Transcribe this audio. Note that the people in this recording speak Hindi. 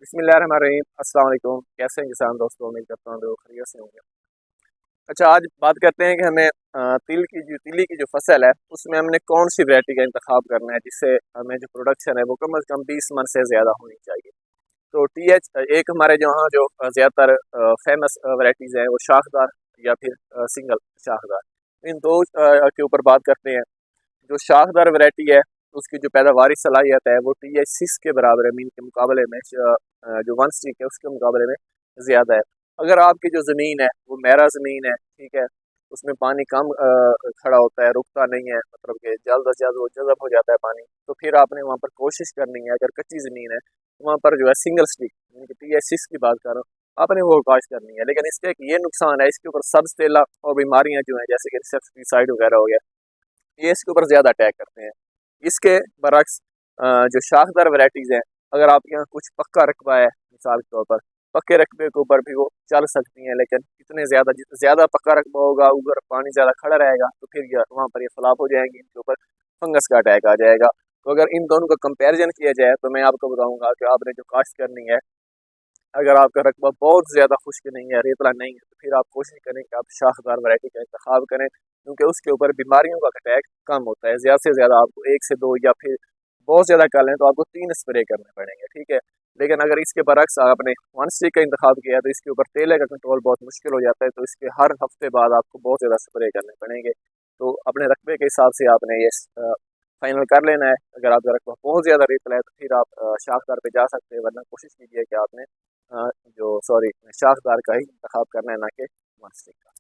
बिस्मिल्लाहिर्रहमानिर्रहीम। अस्सलाम वालेकुम। कैसे हैं किसान दोस्तों? उम्मीद करता हूँ लोग खैरियत से होंगे। अच्छा, आज बात करते हैं कि हमें तिली की जो फसल है उसमें हमने कौन सी वैरायटी का इंतखाब करना है जिससे हमें जो प्रोडक्शन है वो कम से कम 20 मन से ज़्यादा होनी चाहिए। तो TH एक हमारे जो यहाँ जो ज़्यादातर फेमस वैरायटीज़ हैं वो शाखदार या फिर सिंगल शाखदार, इन दो के ऊपर बात करते हैं। जो शाखदार वैरायटी है उसकी जो पैदावारी सलाहियत है वो TH6 के बराबर है, मीन के मुकाबले में जो वन स्टिक है उसके मुकाबले में ज़्यादा है। अगर आपकी जो ज़मीन है वो मेरा ज़मीन है, ठीक है, उसमें पानी कम खड़ा होता है, रुकता नहीं है, मतलब कि जल्द अज जल्द वो जज़ब हो जाता है पानी, तो फिर आपने वहाँ पर कोशिश करनी है। अगर कच्ची ज़मीन है तो वहाँ पर जो है सिंगल स्टिक यानी कि TH6 की बात कर रहा हूँ, आपने वो काश्त करनी है। लेकिन इसका एक ये नुकसान है, इसके ऊपर सब्ज तेला और बीमारियाँ जो हैं जैसे कि इंसेक्टिसाइड वगैरह हो गया, ये इसके ऊपर ज़्यादा अटैक करते हैं। इसके बरक्स जो शाखदार वैरायटीज़ हैं, अगर आपके यहाँ कुछ पक्का रकबा है, मिसाल के तौर पर पक्के रकबे के ऊपर भी वो चल सकती हैं, लेकिन इतने ज़्यादा ज़्यादा पक्का रकबा होगा, अगर पानी ज़्यादा खड़ा रहेगा तो फिर वहाँ पर ये फ्लॉप हो जाएंगी, इनके ऊपर फंगस का अटैक आ जाएगा। तो अगर इन दोनों का कंपैरिजन किया जाए तो मैं आपको बताऊंगा कि आपने जो काश्त करनी है, अगर आपका रकबा बहुत ज़्यादा खुश्क नहीं है, रेतला नहीं है, तो फिर आप कोशिश करें कि आप शाखदार वैरायटी का इंतखाब करें, क्योंकि उसके ऊपर बीमारियों का अटैक कम होता है। ज़्यादा से ज़्यादा आपको एक से दो, या फिर बहुत ज़्यादा कर लें तो आपको 3 स्प्रे करने पड़ेंगे, ठीक है। लेकिन अगर इसके बरक्स आपने वन स्टिक का इंतखाब किया है तो इसके ऊपर तेले का कंट्रोल बहुत मुश्किल हो जाता है, तो इसके हर हफ्ते बाद आपको बहुत ज़्यादा स्प्रे करने पड़ेंगे। तो अपने रकबे के हिसाब से आपने ये फाइनल कर लेना है। अगर आपका रकबा बहुत ज़्यादा रेतला है तो फिर आप शाखदार पे जा सकते हैं, वरना कोशिश कीजिए कि आपने जो सॉरी शाखदार का ही इंतखाब करना है, ना कि वन स्टिक का।